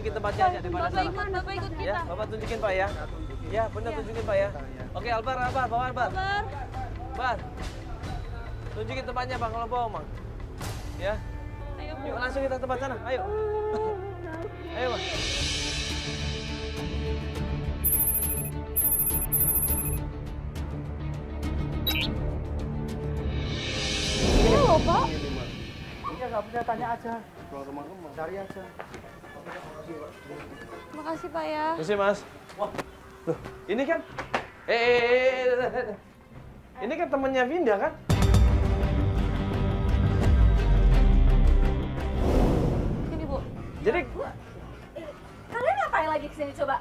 tunjukin tempatnya aja daripada salah. Bapak ikut kita. Ya, Bapak tunjukin Pak ya. Ya, benar tunjukin Pak ya. Oke, Albar, bawa Albar. Bar. Tunjukin tempatnya Bang kalau bohong, Bang. Ya. Ayo, Bu. Yuk langsung kita tempat sana. Ayo. Ayo, Bang. Ini loh, Pak. Iya, nggak punya, tanya aja. Cari aja. Makasih, Pak ya. Terima Mas. Wah. Loh, ini kan ini kan temannya Vinda kan? Sini, Bu. Jadi Kalian ngapain lagi kesini coba?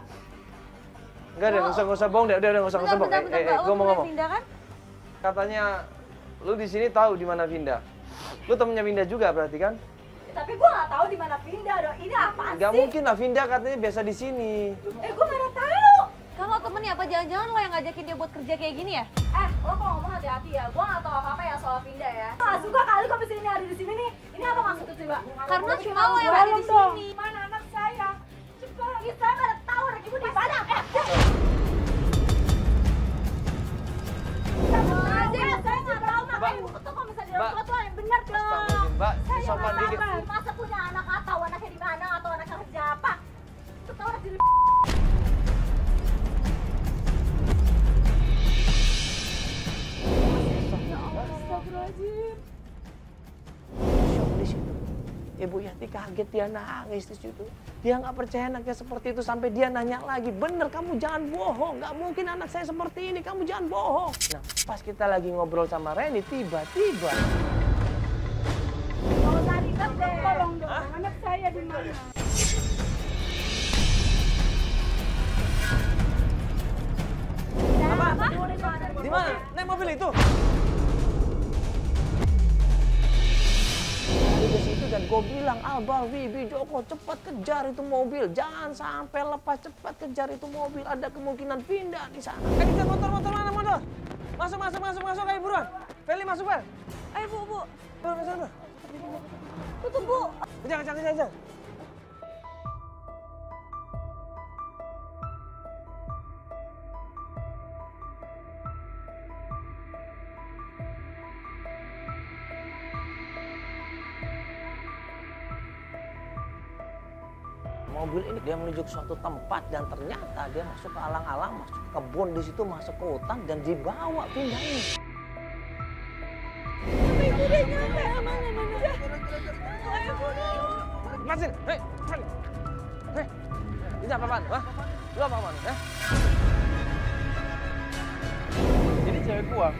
enggak deh, nggak usah bohong deh, udah nggak usah bohong. Bentar, Mbak. Gua mau ngomong. Vinda kan? Katanya lu di sini tahu di mana Vinda. Lu temennya Vinda juga berarti kan? Tapi gua nggak tahu di mana Vinda dong. Ini apaan sih? Gak mungkin lah, Vinda katanya biasa di sini. Gua mana tahu. Kalau temennya apa jangan-jangan lo yang ngajakin dia buat kerja kayak gini ya? Lo kalau ngomong hati-hati ya. Gua nggak tahu apa-apa ya soal Vinda ya. Nggak suka kali kok bisa ini ada di sini nih. Ini apa maksudnya coba? Karena cuma lo yang ada di sini. Mana anak saya? Cepat. Saya nggak tahu anak ibu di mana. Saya nggak tahu makanya ibu tuh kalau misalnya orang tua tuh yang benar dong. Mbak, Saya sopan nggak dikit. tahu masa punya anak nggak tahu anaknya di mana atau anaknya kerja apa. Itu tahu anak di Astagfirullahaladzim. Shock di situ. Ibu Yati kaget, dia nangis di situ. Dia nggak percaya anaknya seperti itu sampai dia nanya lagi, bener kamu jangan bohong, nggak mungkin anak saya seperti ini, kamu jangan bohong. Nah, pas kita lagi ngobrol sama Reni, tiba-tiba. Kalau tadi kan Tolong dong, anak saya di mana? Apa? Di mana? Naik mobil itu. Di situ dan gue bilang, Albar, Wibi, Joko, cepat kejar itu mobil. Jangan sampai lepas, cepat kejar itu mobil. Ada kemungkinan pindah di sana. Kejar motor mana motor? Masuk, ayo buruan. Feli masuk, Bel. Ayo, Bu. Buruan, masuk. Tutup, Bu. Kejar. Mobil ini dia menuju ke suatu tempat dan ternyata dia masuk ke alang-alang, masuk ke kebun di situ, masuk ke hutan dan dibawa pindah ini. Masih, hei, ini apa-apaan? Hah? Lu apa-apaan? Hah? Ini cewek gua.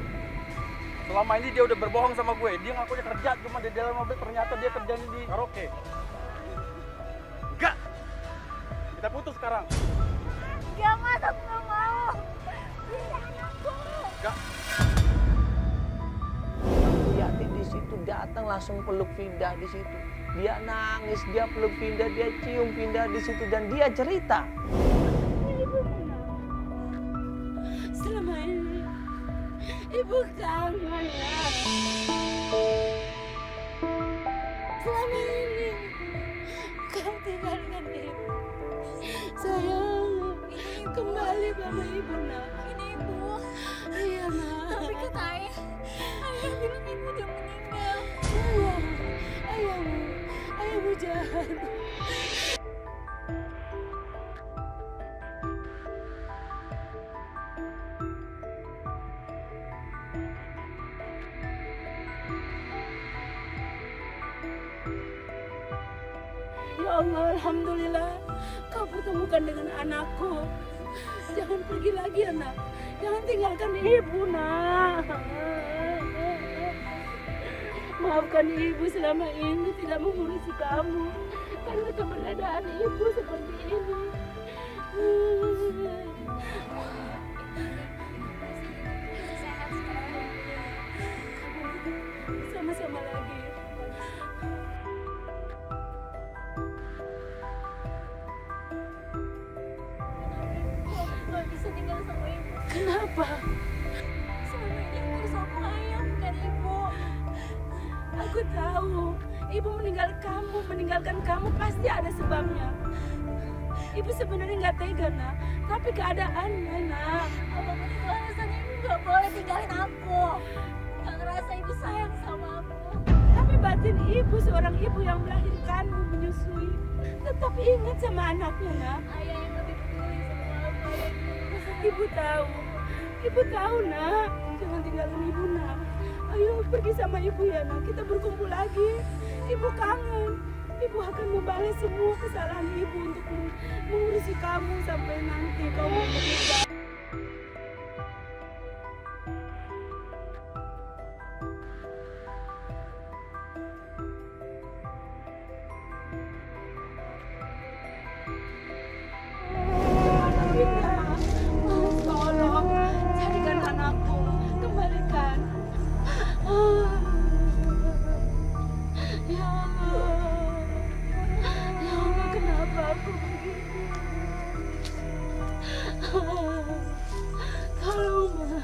Selama ini dia udah berbohong sama gue. Dia ngakunya kerja cuma di dalam mobil, ternyata dia kerjanya di karaoke. Enggak. Kita putus sekarang. Enggak, Mas, aku nggak mau. Ini anakku. Enggak. Yati di situ datang langsung peluk Vinda di situ. Dia nangis, dia peluk Vinda, dia cium Vinda di situ dan dia cerita. Selama ini ibu kangen ya. Selama ini kau tinggalkan ibu. Sayang, kembali sama ibu nak. Ini ibu. Iya nak. Tapi kata ayah bilang ibu udah meninggal. Ayahmu jahat. Ya Allah, alhamdulillah kau pertemukan dengan anakku. Jangan pergi lagi anak. Jangan tinggalkan ibu nak. Maafkan ibu selama ini tidak mengurusi kamu karena keberadaan ibu seperti ini. Sama-sama lagi. Nggak bisa tinggal sama ibu. Kenapa? Selama ini aku sama ayah bukan ibu. Aku tahu ibu meninggalkan kamu pasti ada sebabnya. Ibu sebenarnya nggak tega, nak. Tapi keadaannya, nak. Apapun itu alasan ibu nggak boleh tinggalin aku. Nggak ngerasa ibu sayang sama aku. Tapi batin ibu, seorang ibu yang melahirkanmu, menyusui, tetap ingat sama anaknya, nak. Ayah yang lebih peduli sama aku. Ibu tahu, nak. Jangan tinggalin ibu, nak. Ayo pergi sama ibu ya, nak. Kita berkumpul lagi. Ibu kangen. Ibu akan membalas semua kesalahan ibu untuk mengurusi kamu sampai nanti kamu menikah. Tolong carikan anakku, kembalikan. Ya Allah, ya Allah, kenapa aku begini? Tolong, Ma.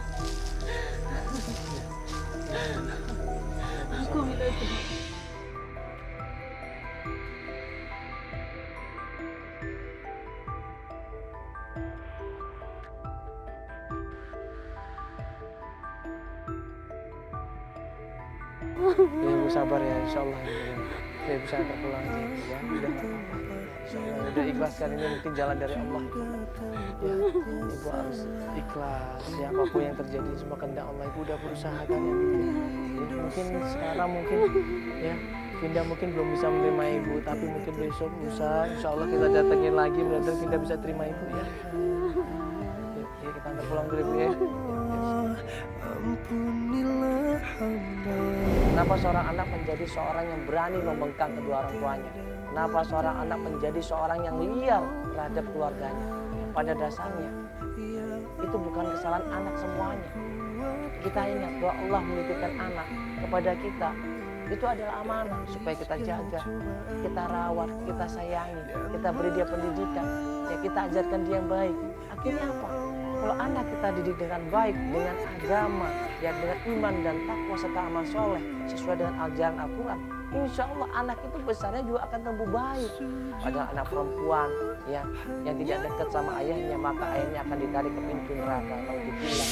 Aku minta tolong. Ya ibu sabar ya, insya Allah ya ibu saya pulang aja ya, udah nggak apa-apa. Insya Allah udah ikhlaskan, ini mungkin jalan dari Allah. Ya, ibu harus ikhlas. Ya, apapun yang terjadi semua kehendak Allah. Ibu udah berusaha kan ya, mungkin sekarang mungkin ya Vinda mungkin belum bisa menerima ibu, tapi mungkin besok usaha, insya Allah kita datengin lagi, mudah-mudahan Vinda bisa terima ibu ya. Ya, kita antar pulang dulu ibu ya. Kenapa seorang anak menjadi seorang yang berani membengkang kedua orang tuanya? Kenapa seorang anak menjadi seorang yang liar terhadap keluarganya? Pada dasarnya, itu bukan kesalahan anak semuanya. Kita ingat bahwa Allah menitipkan anak kepada kita. Itu adalah amanah supaya kita jaga, kita rawat, kita sayangi, kita beri dia pendidikan, ya kita ajarkan dia yang baik. Akhirnya apa? Kalau anak kita didik dengan baik, dengan agama, ya dengan iman dan takwa serta amal soleh sesuai dengan ajaran Al-Quran, insya Allah anak itu besarnya juga akan tumbuh baik. Padahal anak perempuan ya yang tidak dekat sama ayahnya, maka ayahnya akan ditarik ke pintu neraka kalau dibilang.